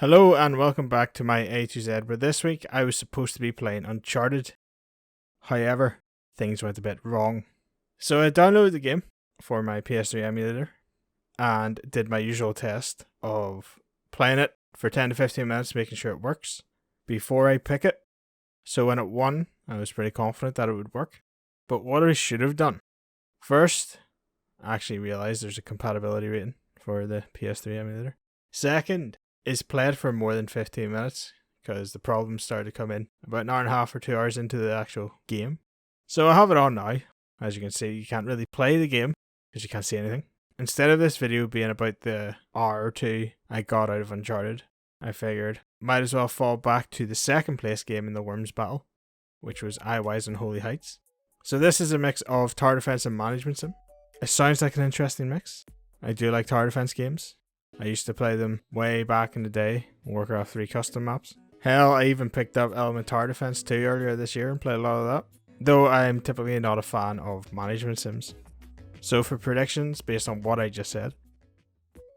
Hello and welcome back to my A to Z, where this week I was supposed to be playing Uncharted. However, things went a bit wrong. So I downloaded the game for my PS3 emulator and did my usual test of playing it for 10 to 15 minutes, making sure it works before I pick it. So when it won, I was pretty confident that it would work. But what I should have done, first, I actually realised there's a compatibility rating for the PS3 emulator. Second, is played for more than 15 minutes because the problems started to come in about an hour and a half or 2 hours into the actual game. So I have it on now. As you can see, you can't really play the game because you can't see anything. Instead of this video being about the hour or two I got out of Uncharted, I figured might as well fall back to the second place game in the Worms battle, which was Unholy Heights. So this is a mix of tower defense and management sim. It sounds like an interesting mix. I do like tower defense games. I used to play them way back in the day, Warcraft 3 custom maps. Hell, I even picked up Element Tower Defense 2 earlier this year and played a lot of that. Though I am typically not a fan of management sims. So for predictions, based on what I just said,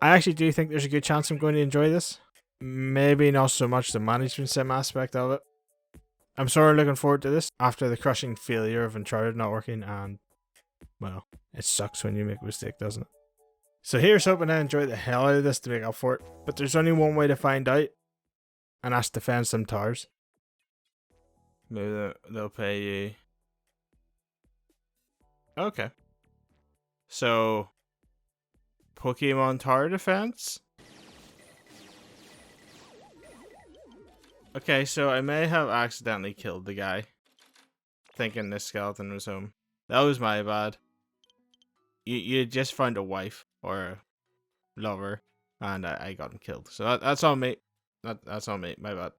I actually do think there's a good chance I'm going to enjoy this. Maybe not so much the management sim aspect of it. I'm sort of looking forward to this after the crushing failure of Uncharted not working, and, well, it sucks when you make a mistake, doesn't it? So here's hoping I enjoy the hell out of this to make up for it, but there's only one way to find out, and that's to defend some towers. Maybe they'll pay you. Okay. So, Pokemon Tower Defense? Okay, so I may have accidentally killed the guy, thinking this skeleton was home. That was my bad. You just found a wife or a lover, and I got him killed. So that's on me. That's on me. My bad.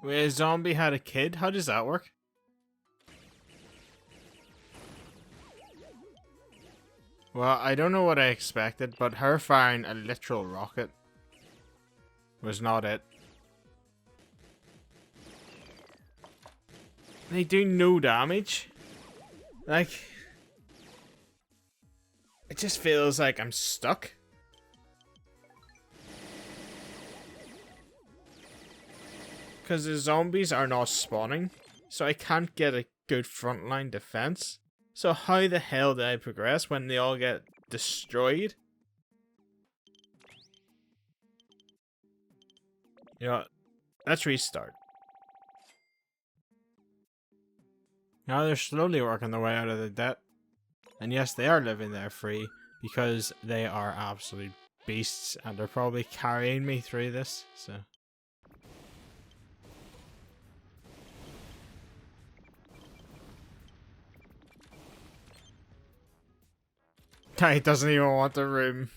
Wait, a zombie had a kid? How does that work? Well, I don't know what I expected, but her firing a literal rocket was not it. They do no damage. Like, it just feels like I'm stuck. Because the zombies are not spawning, so I can't get a good frontline defense. So how the hell did I progress when they all get destroyed? You know, let's restart. Now they're slowly working their way out of the debt. And yes, they are living there free because they are absolute beasts and they're probably carrying me through this, so. He doesn't even want the room.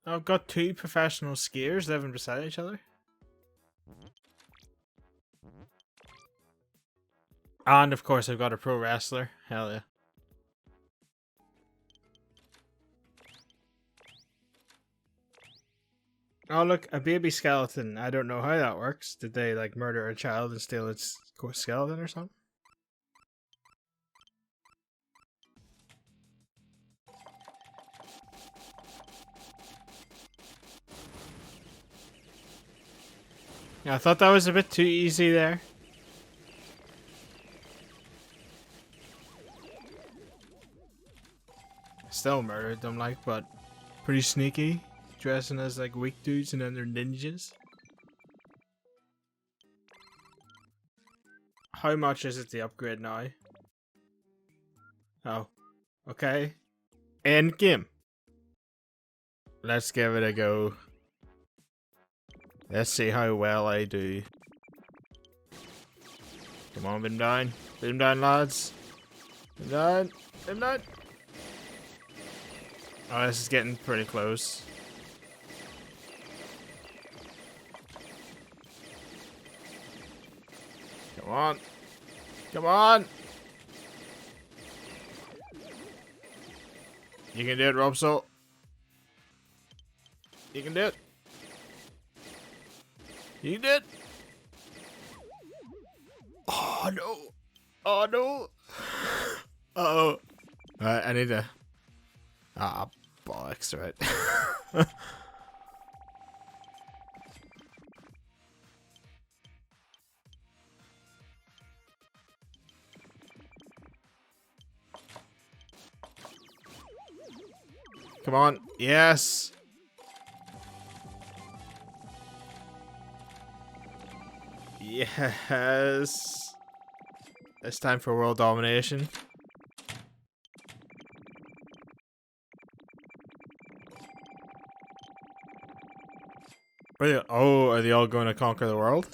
I've got two professional skiers living beside each other. And of course I've got a pro wrestler. Hell yeah. Oh look, a baby skeleton. I don't know how that works. Did they like murder a child and steal its skeleton or something? Yeah, I thought that was a bit too easy there. Still murdered them, like, but pretty sneaky. Dressing as like weak dudes and then they're ninjas. How much is it the upgrade now? Oh, okay. End game. Let's give it a go. Let's see how well I do. Come on, beam down. Beam down, lads. Beam down. Beam down. Oh, this is getting pretty close. Come on. Come on. You can do it, Robsol. You can do it. You can do it. Oh, no. Oh no! Uh-oh. I need to... Ah, bollocks, right. Come on. Yes! Yes! It's time for world domination. Are they all going to conquer the world?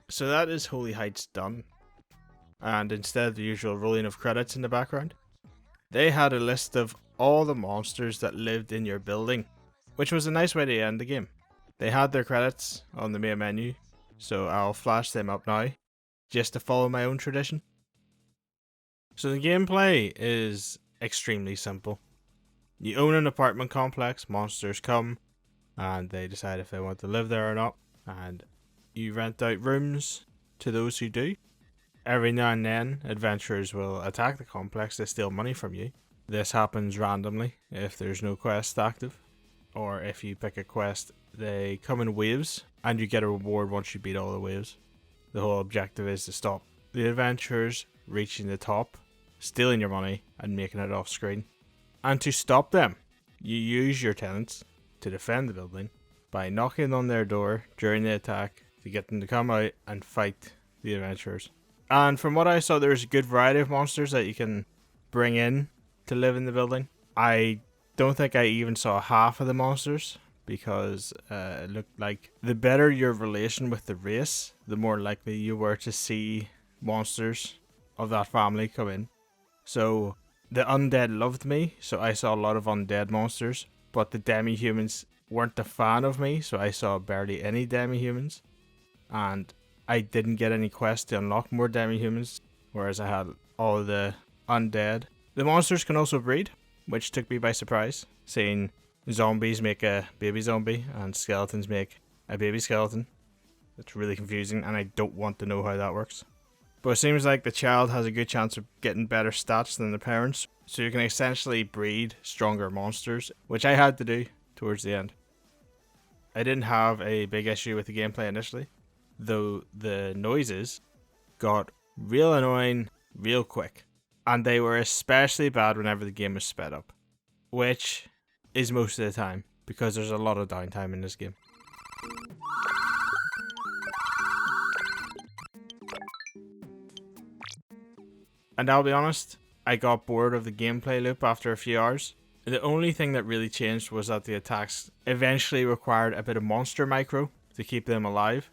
So that is Holy Heights done. And instead of the usual rolling of credits in the background, they had a list of all the monsters that lived in your building, which was a nice way to end the game. They had their credits on the main menu, so I'll flash them up now, just to follow my own tradition. So the gameplay is extremely simple. You own an apartment complex, monsters come, and they decide if they want to live there or not, and you rent out rooms to those who do. Every now and then, adventurers will attack the complex to steal money from you. This happens randomly if there's no quest active, or if you pick a quest, they come in waves, and you get a reward once you beat all the waves. The whole objective is to stop the adventurers reaching the top, stealing your money, and making it off screen. And to stop them, you use your tenants to defend the building by knocking on their door during the attack to get them to come out and fight the adventurers. And from what I saw, there's a good variety of monsters that you can bring in to live in the building. I don't think I even saw half of the monsters because it looked like the better your relation with the race, the more likely you were to see monsters of that family come in. So the undead loved me, so I saw a lot of undead monsters, but the demi-humans weren't a fan of me, so I saw barely any demi-humans. And I didn't get any quests to unlock more demi-humans, whereas I had all the undead. The monsters can also breed, which took me by surprise, seeing zombies make a baby zombie and skeletons make a baby skeleton. It's really confusing and I don't want to know how that works. But it seems like the child has a good chance of getting better stats than the parents, so you can essentially breed stronger monsters, which I had to do towards the end. I didn't have a big issue with the gameplay initially, though the noises got real annoying real quick, and they were especially bad whenever the game was sped up, which is most of the time because there's a lot of downtime in this game. And I'll be honest, I got bored of the gameplay loop after a few hours. The only thing that really changed was that the attacks eventually required a bit of monster micro to keep them alive.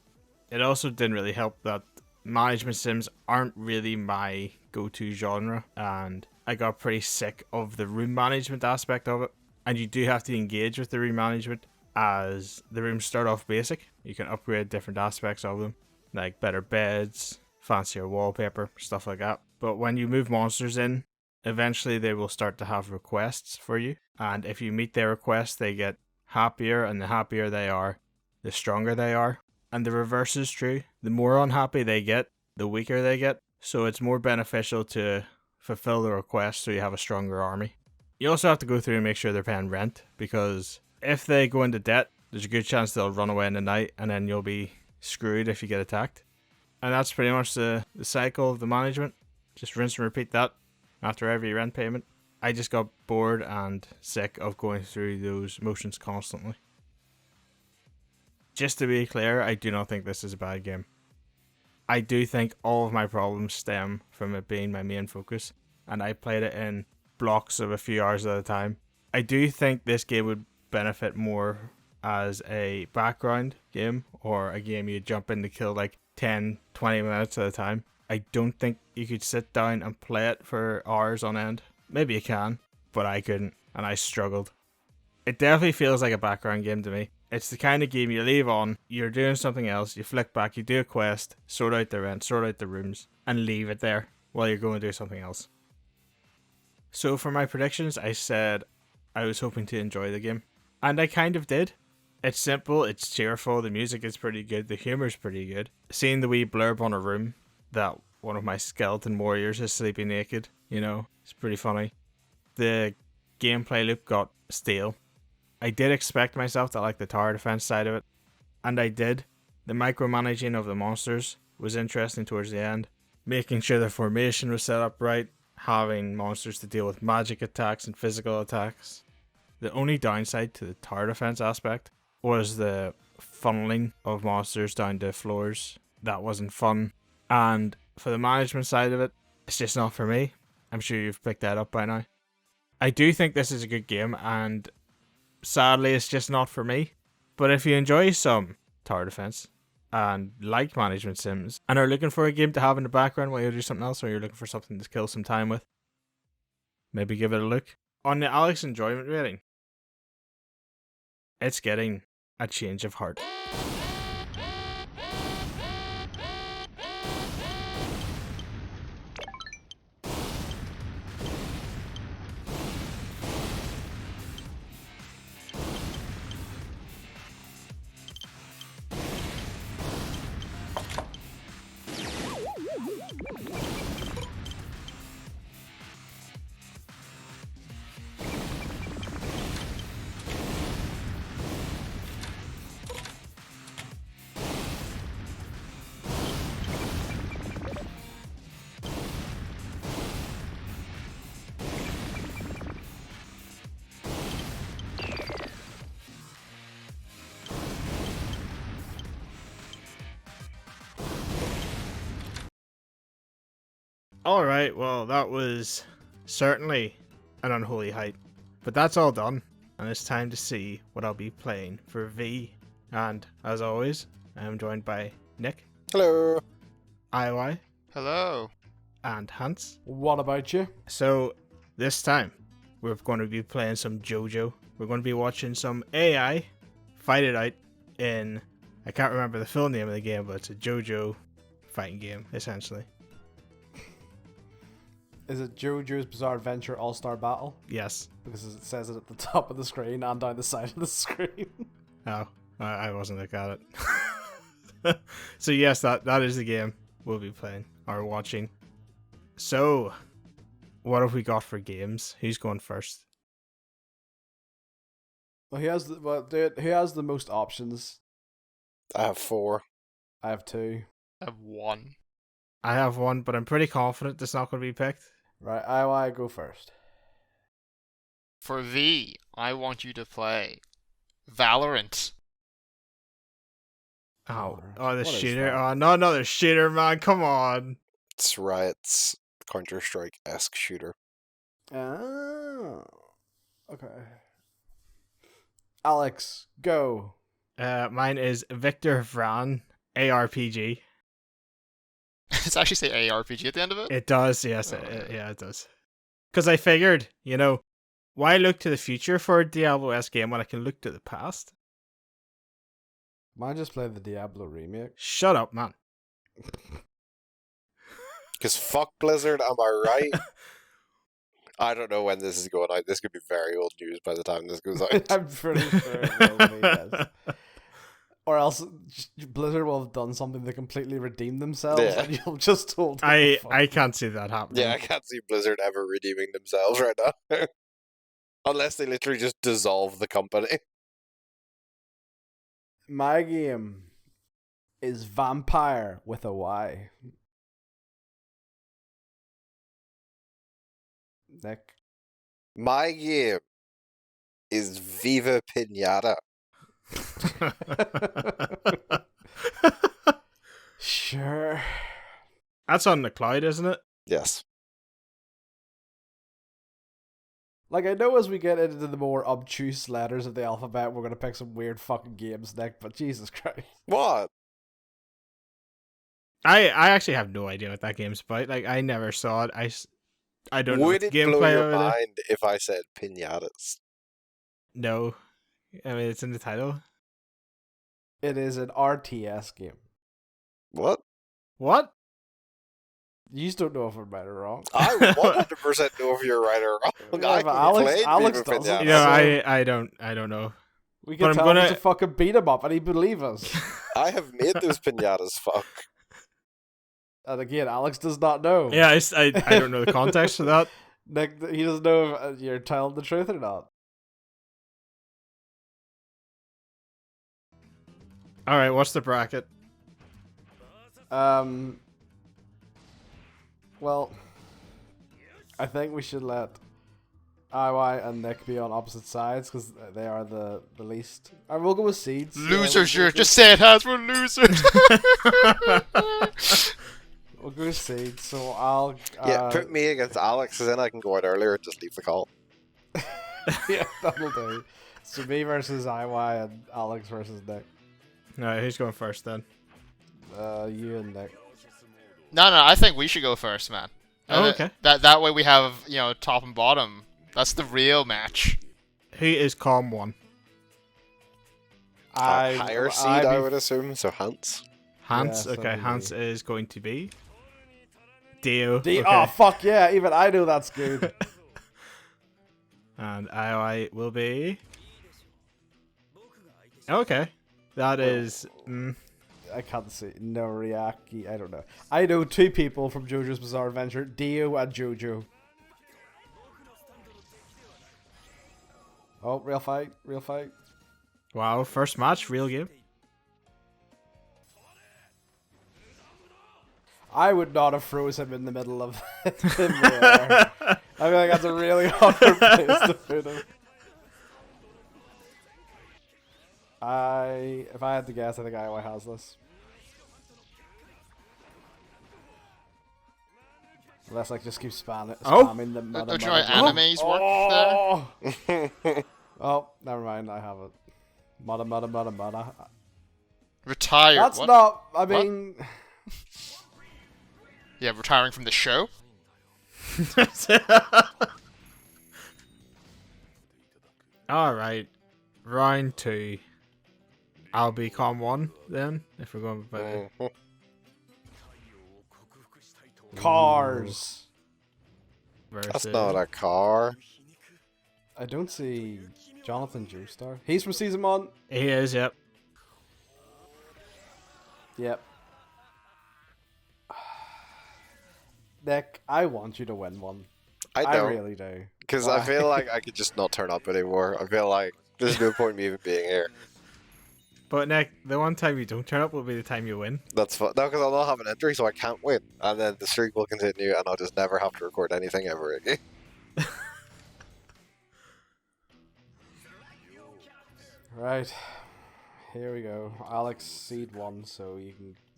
It also didn't really help that management sims aren't really my go-to genre, and I got pretty sick of the room management aspect of it. And you do have to engage with the room management, as the rooms start off basic. You can upgrade different aspects of them, like better beds, fancier wallpaper, stuff like that. But when you move monsters in, eventually they will start to have requests for you, and if you meet their requests, they get happier, and the happier they are, the stronger they are. And the reverse is true. The more unhappy they get, the weaker they get. So it's more beneficial to fulfill the request so you have a stronger army. You also have to go through and make sure they're paying rent, because if they go into debt, there's a good chance they'll run away in the night, and then you'll be screwed if you get attacked. And that's pretty much the cycle of the management. Just rinse and repeat that after every rent payment. I just got bored and sick of going through those motions constantly. just to be clear, I do not think this is a bad game. I do think all of my problems stem from it being my main focus, and I played it in blocks of a few hours at a time. I do think this game would benefit more as a background game, or a game you jump in to kill like 10, 20 minutes at a time. I don't think you could sit down and play it for hours on end. Maybe you can, but I couldn't, and I struggled. It definitely feels like a background game to me. It's the kind of game you leave on, you're doing something else, you flick back, you do a quest, sort out the rent, sort out the rooms, and leave it there while you're going to do something else. So for my predictions, I said I was hoping to enjoy the game. And I kind of did. It's simple, it's cheerful, the music is pretty good, the humor's pretty good. Seeing the wee blurb on a room that one of my skeleton warriors is sleeping naked, it's pretty funny. The gameplay loop got stale. I did expect myself to like the tower defense side of it, and I did. The micromanaging of the monsters was interesting towards the end, making sure the formation was set up right, having monsters to deal with magic attacks and physical attacks. The only downside to the tower defense aspect was the funneling of monsters down to floors. That wasn't fun. And for the management side of it, it's just not for me. I'm sure you've picked that up by now. I do think this is a good game, and sadly it's just not for me. But if you enjoy some tower defense and like management sims and are looking for a game to have in the background while you do something else, or you're looking for something to kill some time with, maybe give it a look. On the Alex enjoyment rating, it's getting a change of heart. Alright, well, that was certainly an Unholy Height. But that's all done, and it's time to see what I'll be playing for V. And, as always, I am joined by Nick. Hello. IY. Hello. And Hans. What about you? So, this time, we're going to be playing some Jojo. We're going to be watching some AI fight it out in... I can't remember the full name of the game, but it's a Jojo fighting game, essentially. Is it JoJo's Bizarre Adventure All-Star Battle? Yes. Because it says it at the top of the screen and down the side of the screen. Oh, I wasn't looking at it. So yes, that is the game we'll be playing or watching. So, what have we got for games? Who's going first? Well, he has the most options. I have 4. I have 2. I have 1. I have 1, but I'm pretty confident it's not going to be picked. Right, I go first. For V, I want you to play Valorant. Oh, the What is shooter. that? Oh, no, another shooter, man. Come on. It's Riot's Counter-Strike-esque shooter. Oh. Okay. Alex, go. Mine is Victor Vran ARPG. Does it actually say ARPG at the end of it? It does, yes. Oh, It does. Because I figured, why look to the future for a Diablo-esque game when I can look to the past? Mine just played the Diablo remake. Shut up, man. Because fuck Blizzard, am I right? I don't know when this is going out. This could be very old news by the time this goes out. I'm pretty sure it will be, yes. Or else Blizzard will have done something to completely redeem themselves, Yeah. and you'll just told them. I can't see that happening. Yeah, I can't see Blizzard ever redeeming themselves right now. Unless they literally just dissolve the company. My game is Vampire with a Y. Nick. My game is Viva Pinata. Sure. That's on the cloud, isn't it? Yes. Like, I know as we get into the more obtuse letters of the alphabet, we're going to pick some weird fucking games, Nick, but Jesus Christ. What? I actually have no idea what that game's about. Like, I never saw it. I don't know Would what the it blow gameplay your over there. mind if I said pinatas? No. I mean, it's in the title. It is an RTS game. What? What? You just don't know if I'm right or wrong. I 100% know if you're right or wrong. Yeah, I but can play Alex Viva doesn't. Pinatas. You know, So- I don't know. We But can I'm tell him gonna- to fucking beat him up and he'd believe us. I have made those pinatas, fuck. And again, Alex does not know. Yeah, I don't know the context for that. Nick, he doesn't know if you're telling the truth or not. All right, what's the bracket? Well, I think we should let IY and Nick be on opposite sides because they are the least. Alright, we'll go with seeds. Losers, Yeah, you're just say it has. We're losers. We'll go with seeds. So I'll. Yeah, put me against Alex, because then I can go out earlier and just leave the call. Yeah, that'll do. So me versus IY and Alex versus Nick. All right, who's going first then? You and Nick. No, I think we should go first, man. Oh, okay. That way we have, top and bottom. That's the real match. Who is calm one? Higher seed, I would assume, so Hans. Hans. Yeah, Okay, so Hans is going to be Dio. D- Okay. Oh fuck yeah! Even I know that's good. And I will be. Okay, that is. I can't see Noriaki. I don't know. I know two people from JoJo's Bizarre Adventure: Dio and Jojo. Oh, real fight! Real fight! Wow, first match, real game. I would not have froze him in the middle of in the air. I feel like that's a really hard place to put him. If I had to guess, I think Iowa has this. Unless like just keep spamming the Don't you know how animes work there? there? Oh, never mind. I have it. Mada. Retire. That's what? not. I mean, Yeah, retiring from the show? All right, round 2. I'll be calm 1 then, if we're going by. Mhm. cars. Versus. That's not a car. I don't see Jonathan Joestar. He's from season 1. He is, yep. Yep. Nick, I want you to win one. I I don't, really do. because Why? I feel like I could just not turn up anymore. I feel like there's no point in me even being here. But Nick, the one time you don't turn up will be the time you win. That's fun. No, because I'll not have an entry, so I can't win. And then the streak will continue, and I'll just never have to record anything ever again. Right. Here we go. Alex seed 1, so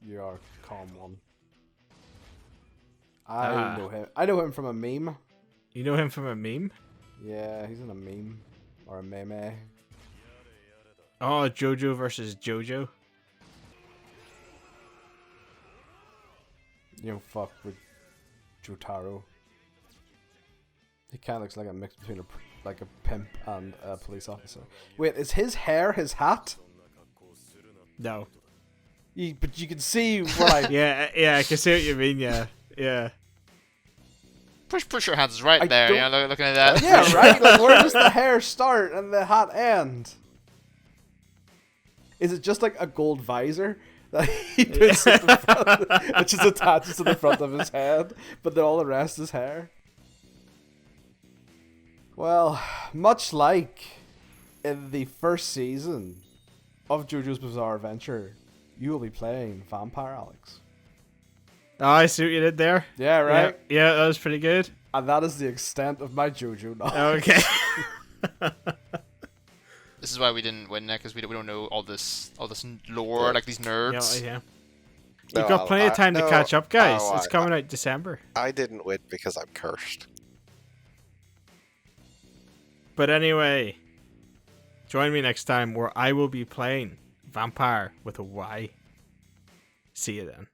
you are calm 1. I know him. I know him from a meme. You know him from a meme? Yeah, he's in a meme or a meme. Oh, Jojo versus Jojo. You know, fuck with Jotaro. He kind of looks like a mix between a pimp and a police officer. Wait, is his hair his hat? No. But you can see where I. Yeah, I can see what you mean. Yeah. Push your hands right I there, don't- looking at that. Yeah, right. Like, where does the hair start and the hat end? Is it just like a gold visor that he puts at the front, which is attached to the front of his head, but then all the rest is hair? Well, much like in the first season of JoJo's Bizarre Adventure, you will be playing Vampire Alex. Oh, I see what you did there. Yeah, right? Yeah, that was pretty good. And that is the extent of my JoJo knowledge. Okay. This is why we didn't win it, because we don't know all this lore, Yeah. like these nerds. Yeah. No, You've got plenty of time to no, catch up, guys. oh, It's coming out December. I didn't win because I'm cursed. But anyway, join me next time where I will be playing Vampire with a Y. See you then.